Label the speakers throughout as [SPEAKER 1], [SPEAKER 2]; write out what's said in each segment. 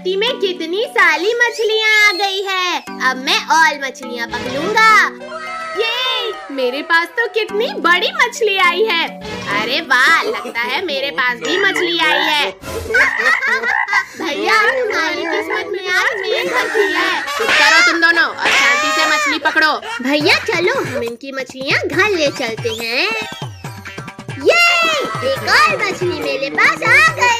[SPEAKER 1] बाल्टी में कितनी सारी मछलियाँ आ गई है। अब मैं और मछलियाँ पकड़ूंगा। ये मेरे पास तो कितनी बड़ी मछली आई है। अरे वाह, लगता है मेरे पास भी मछली आई है। भैया, तुम्हारी किस्मत में आज मेरे घर की है। चुप करो तुम दोनों और शांति से मछली पकड़ो। भैया चलो, हम इनकी मछलियाँ घर ले चलते हैं। ये एक और मछली मेरे पास आ गई।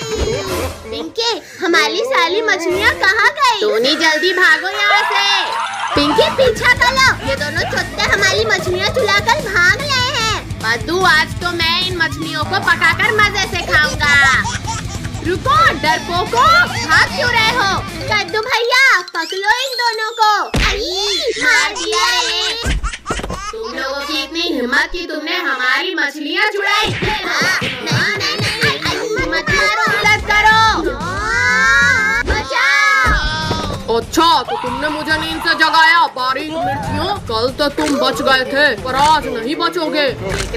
[SPEAKER 1] पिंकी, हमारी सारी मछलियाँ कहाँ गई? टोनी जल्दी भागो यहाँ से। पिंकी पीछा कर लो, ये दोनों चुत्ते हमारी मछलियाँ चुराकर भाग रहे हैं। पद्दू, आज तो मैं इन मछलियों को पकाकर मजे से खाऊंगा। रुको डरपोको, भाग क्यों रहे हो? कद्दू भैया, पकड़ो इन दोनों को। मार दिया रे। तुम लोगों की इतनी हिम्मत कि तुमने हमारी मछलियाँ चुराई। मत मारो, मदद करो। बचाओ।
[SPEAKER 2] अच्छा, तो तुमने मुझे नींद से जगाया बारीक मिर्चियों। कल तो तुम बच गए थे, पर आज नहीं बचोगे।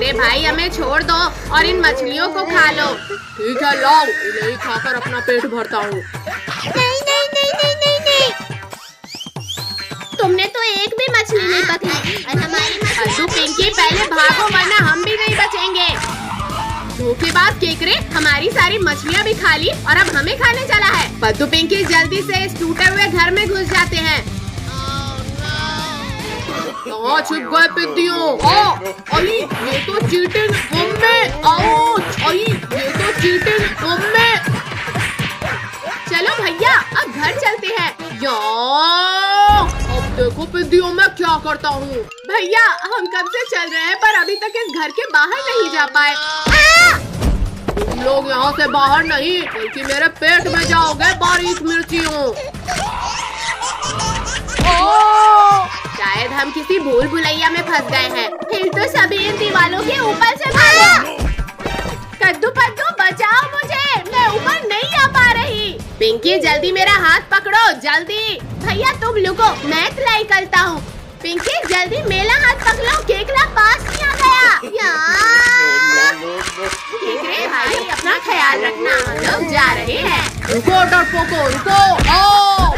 [SPEAKER 1] रे भाई, हमें छोड़ दो और इन मछलियों को खा लो।
[SPEAKER 2] ठीक है, लाओ, इन्हें खाकर अपना पेट भरता हूँ।
[SPEAKER 1] नहीं नहीं नहीं नहीं नहीं नहीं, तुमने तो एक भी मछली नहीं पकड़ी और हमारी मछली। पिंकी, पहले भागो वरना हम भी नहीं बचेंगे। धोखेबाज केकरे, हमारी सारी मछलियाँ भी खा ली और अब हमें खाने चला है। पद्दू पिंकी जल्दी से इस टूटे हुए घर में घुस जाते हैं।
[SPEAKER 2] कहाँ छिप गए पिद्दियों? अली, ये तो चीटिंग मम्मी। ये तो चीटिंग मम्मी।
[SPEAKER 1] चलो भैया, अब घर चलते हैं।
[SPEAKER 2] अब देखो पिद्दियों, मैं क्या करता हूँ।
[SPEAKER 1] भैया, हम कब से चल रहे हैं पर अभी तक इस घर के बाहर नहीं जा पाए।
[SPEAKER 2] तुम लोग यहाँ से बाहर नहीं, बल्कि मेरे पेट में जाओगे बारीक मिर्चियों।
[SPEAKER 1] शायद हम किसी भूल भुलैया में फंस गए हैं। फिर तो सभी इन दीवालों के ऊपर से भागो। कद्दू पद्दू, बचाओ मुझे, मैं ऊपर नहीं आ पा रही। पिंकी, जल्दी मेरा हाथ पकड़ो, जल्दी। भैया तुम लुको, मैं ट्राई करता हूँ। पिंकी, जल्दी मेरा हाथ पकड़ो, केकड़ा पास नहीं आ गया। केकरे भाई, अपना ख्याल रखना, हम लोग जा रहे हैं।
[SPEAKER 2] रुको डरपोको, रुको।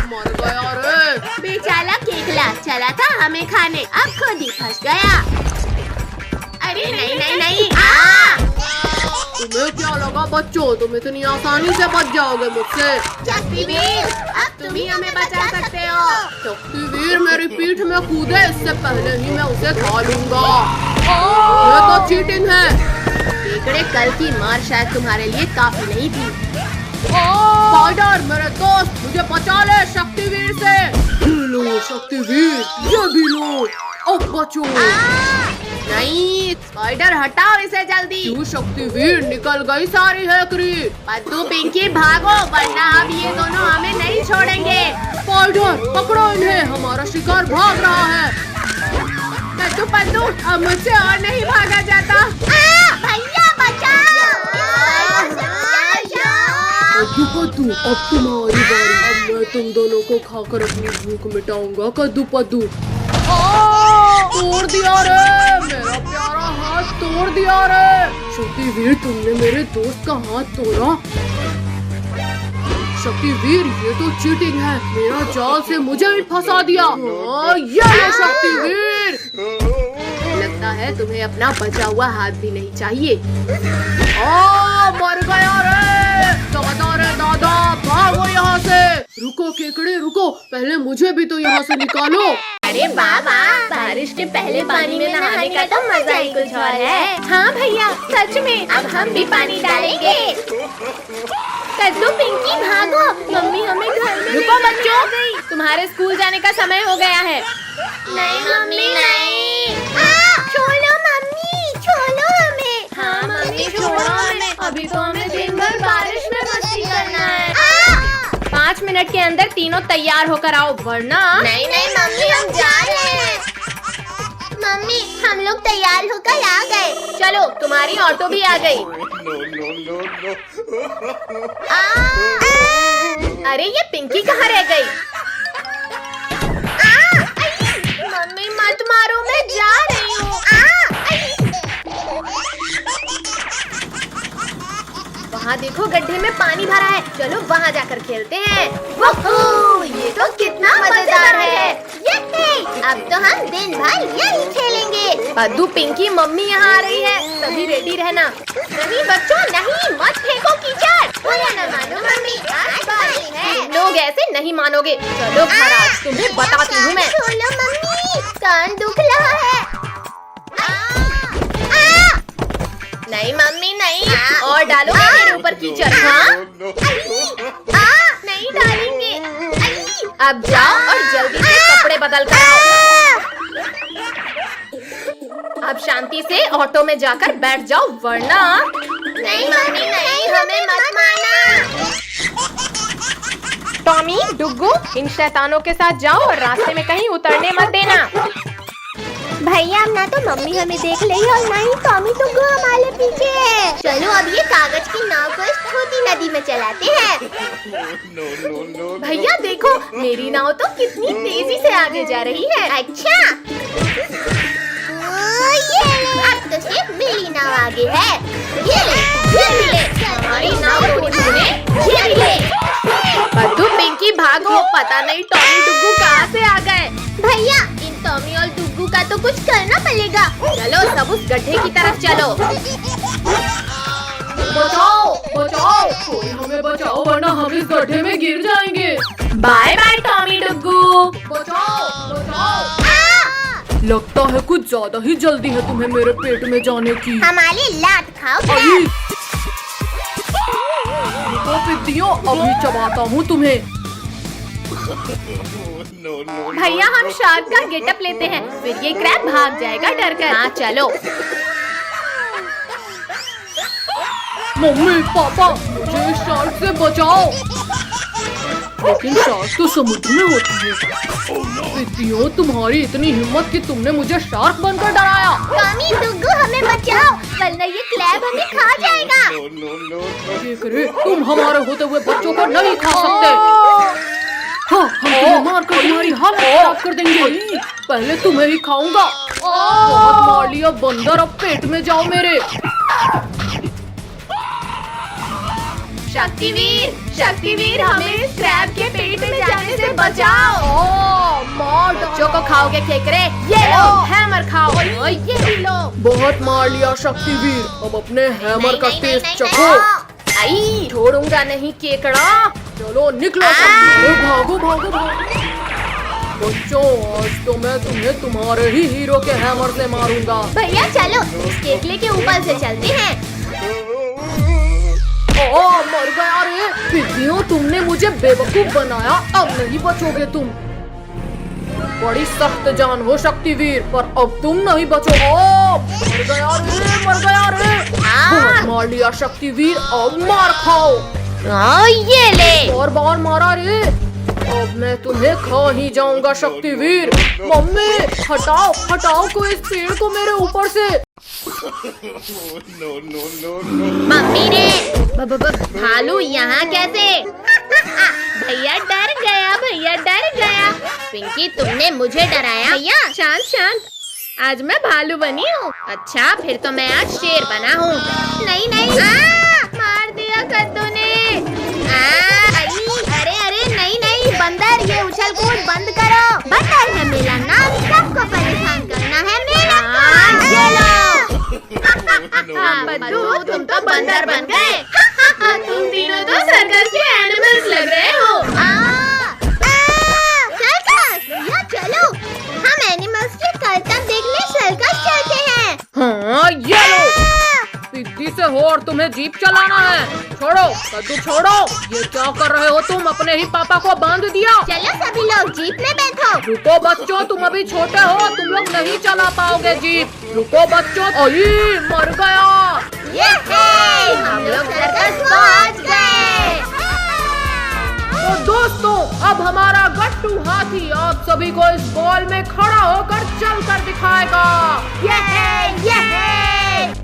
[SPEAKER 2] मर गया रे।
[SPEAKER 1] बेचारा केकड़ा चला था हमें खाने, अब खुद ही फंस गया। अरे नहीं नहीं नहीं।
[SPEAKER 2] तुम्हें क्या लगा बच्चों, तुम इतनी आसानी से बच जाओगे मुझसे?
[SPEAKER 1] शक्तिवीर, अब तुम ही हमें बचा सकते हो।
[SPEAKER 2] शक्तिवीर मेरी पीठ में कूदे, इससे पहले ही मैं उसे खा लूंगा। ये तो चीटिंग है।
[SPEAKER 1] केकड़े, कल की मार शायद तुम्हारे लिए काफी नहीं थी।
[SPEAKER 2] स्पाइडर मेरे दोस्त, मुझे बचा ले शक्तिवीर से। लो शक्तिवीर, ये भी लो, अब बचो।
[SPEAKER 1] नहीं, स्पाइडर हटाओ इसे जल्दी।
[SPEAKER 2] क्यों शक्तिवीर, निकल गई सारी हैकरी।
[SPEAKER 1] पद्दू पिंकी भागो, वरना अब ये दोनों हमें नहीं छोड़ेंगे।
[SPEAKER 2] स्पाइडर पकड़ो इन्हें, हमारा शिकार भाग रहा है।
[SPEAKER 1] पद्दू पद्दू, अब मुझसे और नहीं भागा जाता। भैया बचाओ।
[SPEAKER 2] कद्दू पद्दू, अब तुम्हारी बारी। अब मैं तुम दोनों को खाकर अपनी भूख मिटाऊंगा। कद्दू पद्दू, तोड़ दिया रे, मेरा प्यारा हाथ तोड़ दिया रे। शक्तिवीर, तुमने मेरे दोस्त का हाथ तोड़ा। शक्तिवीर, ये तो चीटिंग है, मेरा जाल से मुझे भी फंसा दिया। ये लो शक्तिवीर।
[SPEAKER 1] लगता है तुम्हें अपना बचा हुआ हाथ भी नहीं चाहिए।
[SPEAKER 2] मर गया रे। दादा रे दादा, भागो यहाँ से। रुको केकड़े रुको, पहले मुझे भी तो यहाँ से निकालो।
[SPEAKER 1] अरे बाबा, बारिश के पहले पानी में नहाने का तो मजा ही कुछ और है। हाँ भैया, सच में, अब हम भी पानी डालेंगे। कद्दू पिंकी भागो, मम्मी हमें घर में।
[SPEAKER 2] रुको बच्चों,
[SPEAKER 1] तुम्हारे स्कूल जाने का समय हो गया है। नहीं मम्मी नहीं। छोड़ो मम्मी, छोड़ो हमें। हाँ मम्मी, छोड़ो हमें, अभी तो हमें दिन भर बारिश में मस्ती करना है। 5 मिनट के अंदर तीनों तैयार होकर आओ, वरना। नहीं नहीं मम्मी, हम जा रहे हैं। मम्मी, हम लोग तैयार होकर आ गए। चलो, तुम्हारी ऑटो भी आ गई। अरे ये पिंकी कहाँ रह गई? मम्मी मत मारो, मैं जा रही हूँ। वहाँ देखो गड्ढे में पानी भरा है, चलो वहाँ जाकर खेलते हैं। वोहो, ये तो कितना मजेदार है। अब तो हम दिन भर यही खेलेंगे। पद्दू, पिंकी, मम्मी यहाँ आ रही है, सभी रेडी रहना। नहीं बच्चों नहीं, मत फेंको कीचड़। न मानो मम्मी, आज बारिश है। लोग ऐसे नहीं मानोगे। चलो घर, आज तुम्हें बताती हूँ मैं। छोड़ो मम्मी, कान दुख रहा है। नहीं मम्मी नहीं, और डालोगे मेरे ऊपर कीचड़? हाँ नहीं डालेंगे। अब जाओ और जल्दी से कपड़े बदल कर आओ। अब शांति से ऑटो में जाकर बैठ जाओ, वरना। नहीं मम्मी नहीं, हमें मत मारना। टॉमी, डुग्गू, इन शैतानों के साथ जाओ और रास्ते में कहीं उतरने मत देना। भैया, ना तो मम्मी हमें देख रही और ना ही टॉमी डुग्गू हमारे पीछे है। चलो अब ये कागज की नाव को इस छोटी नदी में चलाते हैं। भैया देखो, मेरी नाव तो कितनी तेजी से आगे जा रही है। अच्छा, अब तो सिर्फ मेरी नाव आगे है। ये ले, हमारी नाव ये ले। पद्दू, पिंकी भागो, पता नहीं टॉमी डुग्गू कहाँ से आ गए। भैया, इन टॉमी और डुग्गू का तो कुछ करना पड़ेगा। चलो सब उस गड्ढे की तरफ चलो।
[SPEAKER 2] बचाओ बचाओ, कोई हमें बचाओ वरना हम इस गड्ढे में गिर जाएंगे।
[SPEAKER 1] Bye bye Tommy Duggu.
[SPEAKER 2] बचाओ बचाओ। लगता है कुछ ज्यादा ही जल्दी है तुम्हें मेरे पेट में जाने की।
[SPEAKER 1] हमारी लात खाओ।
[SPEAKER 2] तो पिद्दियों, अभी चबाता हूँ तुम्हें।
[SPEAKER 1] भैया, हम शार्क का गेटअप लेते हैं, फिर ये क्रैब भाग जाएगा डर कर। हाँ चलो।
[SPEAKER 2] मम्मी पापा, मुझे इस शार्क से बचाओ। लेकिन शार्क तो समुद्र में होती है। पिद्दियों, तुम्हारी इतनी हिम्मत कि तुमने मुझे शार्क बनकर डराया।
[SPEAKER 1] टॉमी डुग्गू, हमें बचाओ वरना ये क्रैब हमें खा जाएगा।
[SPEAKER 2] ये करे, तुम हमारे होते हुए बच्चों को नहीं खा सकते। हाँ, हम तुम्हें मार कर तुम्हारी हालत खराब कर देंगे। पहले तुम्हें ही खाऊंगा। बहुत मार लिया बंदर, अब पेट में जाओ मेरे।
[SPEAKER 1] शक्तिवीर, हमें इस क्रैब के पेट में जाने से बचाओ। मार, बच्चों को खाओगे केकरे? ये लो, हैमर खाओ। ये भी लो।
[SPEAKER 2] बहुत मार लिया शक्तिवीर, अब अपने हैमर का टेस्ट चखो।
[SPEAKER 1] आई, छोड़ूंगा नहीं केकड़ा।
[SPEAKER 2] चलो निकलो, भागो भागो भागो। बच्चों, आज तो मैं तुम्हें तुम्हारे ही हीरो के हैमर से मारूंगा।
[SPEAKER 1] भैया चलो, इस केकले के ऊपर से चलते हैं।
[SPEAKER 2] मर गया रे। पिद्दियों, तुमने मुझे बेवकूफ बनाया, अब नहीं बचोगे तुम। बड़ी सख्त जान हो शक्तिवीर, पर अब तुम नहीं बचो। मर गया रे। बहुत मार लिया शक्तिवीर, अब मार खाओ।
[SPEAKER 1] ये ले।
[SPEAKER 2] और बार मारा रे, अब मैं तुम्हें खा ही जाऊंगा शक्तिवीर। मम्मी, हटाओ को इस पेड़ को मेरे ऊपर से।
[SPEAKER 1] मम्मी ने भालू यहाँ कैसे? भैया डर गया। पिंकी, तुमने मुझे डराया। भैया शांत, आज मैं भालू बनी हूँ। अच्छा, फिर तो मैं आज शेर बना हूँ। नहीं, मार दिया कद्दू ने। अरे नहीं, बंदर, ये उछल कूद बंद करो। बंदर है मेरा नाम, सबको परेशान करना है मेरा काम। ये लो। बद्दू, तुम तो बंदर बन गए। तुम तीनों तो सर्कस के एनिमल्स लग रहे हो। सर्कस? या चलो, हम एनिमल्स के करतब देखने सर्कस चलते हैं।
[SPEAKER 2] हाँ, ये लो। पिद्दी से हो और तुम्हें जीप चलाना है। छोड़ो कद्दू, छोड़ो। ये क्या कर रहे हो तुम? अपने ही पापा को बांध दिया।
[SPEAKER 1] चलो सभी लोग जीप में बैठो।
[SPEAKER 2] रुको बच्चों, तुम अभी छोटे हो, तुम लोग नहीं चला पाओगे जीप। रुको बच्चों। मर गया।
[SPEAKER 1] हम लोग सर्कस पहुंच गए।
[SPEAKER 2] तो दोस्तों, अब हमारा गट्टू हाथी आप सभी को इस बॉल में खड़ा होकर चल कर दिखाएगा।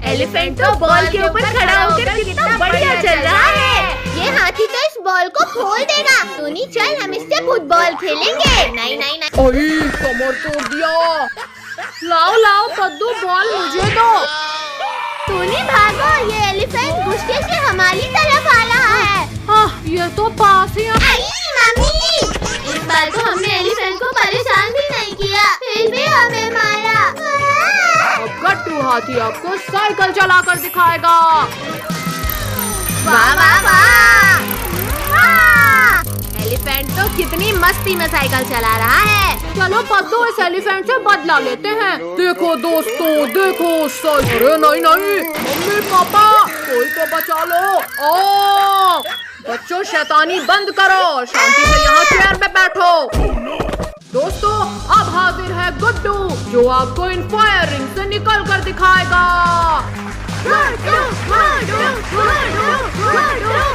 [SPEAKER 1] एलिफेंट तो बॉल के ऊपर खड़ा होकर कितना बढ़िया चल रहा है। ये हाथी तो इस बॉल को फोड़ देगा। टोनी चल, हम इससे फुटबॉल खेलेंगे। नहीं।
[SPEAKER 2] कमर तोड़ दिया। लाओ कद्दू, बॉल मुझे दो।
[SPEAKER 1] टोनी भागो, ये एलिफेंट गुस्से से हमारी तरफ आ रहा है।
[SPEAKER 2] ये तो पास ही
[SPEAKER 1] मम्मी, इस बार तो हमने एलिफेंट को परेशान भी नहीं किया, फिर भी हमें मारा।
[SPEAKER 2] अब गट्टू हाथी आपको साइकिल चलाकर दिखाएगा।
[SPEAKER 1] वाह वाह वाह! एलिफेंट तो कितनी मस्ती में साइकिल चला रहा है।
[SPEAKER 2] चलो पद्दू, इस एलिफेंट से बदला लेते हैं। देखो दोस्तों, देखो अरे नहीं नहीं, मम्मी पापा कोई तो बचा लो। बच्चों शैतानी बंद करो, शांति से यहाँ चेयर पे बैठो। दोस्तों अब हाजिर है गुड्डू, जो आपको इन फायर रिंग से निकल कर दिखाएगा।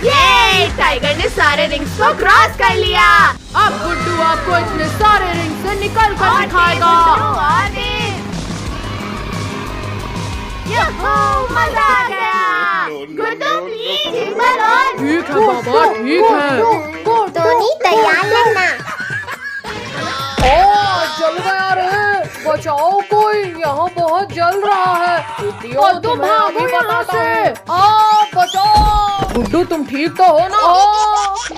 [SPEAKER 1] ये टाइगर ने सारे रिंग्स को क्रॉस कर लिया।
[SPEAKER 2] अब गुड्डू आपको इतने सारे रिंग से निकल कर दिखाएगा।
[SPEAKER 1] मजा आ गया। गुड्डू प्लीज एक बार और।
[SPEAKER 2] ठीक है बाबा, ठीक है।
[SPEAKER 1] टोनी तैयार रहना।
[SPEAKER 2] जल गया रे, बचाओ कोई, यहाँ बहुत जल रहा है। तुम भागो यहाँ से। बचाओ। गुड्डू तुम ठीक तो हो ना?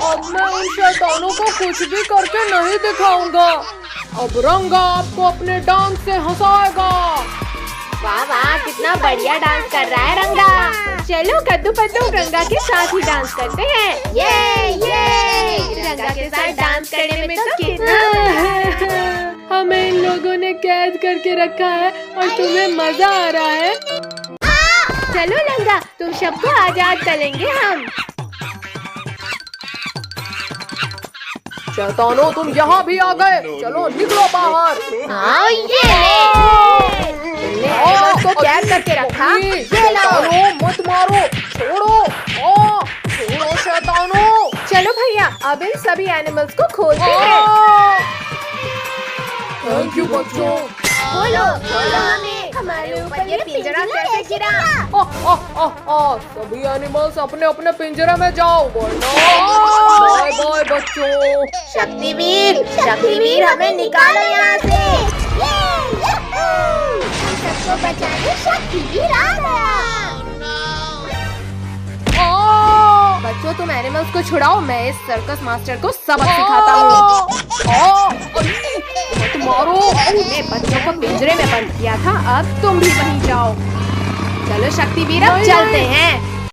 [SPEAKER 2] अब मैं उन शैतानों को कुछ भी करके नहीं दिखाऊंगा। अब रंगा आपको अपने डांस से हंसाएगा।
[SPEAKER 1] वाह वाह, कितना बढ़िया डांस कर रहा है रंगा। चलो कद्दू पद्दू रंगा के साथ ही डांस करते हैं। ये रंगा के साथ डांस करने में तो कितना
[SPEAKER 2] हमें इन लोगों ने कैद करके रखा है और तुम्हें मजा आ रहा है।
[SPEAKER 1] चलो रंगा, तुम सबको आजाद करेंगे हम।
[SPEAKER 2] शैतानों तुम यहाँ भी आ गए, चलो निकलो बाहर।
[SPEAKER 1] तो कैद करके रखा।
[SPEAKER 2] शैतानों मत मारो, छोड़ो। छोड़ो शैतानों।
[SPEAKER 1] चलो भैया, अब इन सभी एनिमल्स को खोलते हैं।
[SPEAKER 2] थैंक यू बच्चों।
[SPEAKER 1] खोलो हमें, हमारे ऊपर ये पिंजरा कैसे गिरा?
[SPEAKER 2] सभी एनिमल्स अपने अपने पिंजरे में जाओ। बाय बाय बच्चों।
[SPEAKER 1] शक्तिवीर हमें निकालो यहाँ से। हम सबको बचाने शक्तिवीर आ गया। बच्चों तुम एनिमल्स को छुड़ाओ, मैं इस सर्कस मास्टर को सबक सिखाता हूँ।
[SPEAKER 2] मारो।
[SPEAKER 1] हमने बच्चों को पिंजरे में बंद किया था, अब तुम भी वहीं जाओ। चलो शक्तिवीर अब चलते हैं।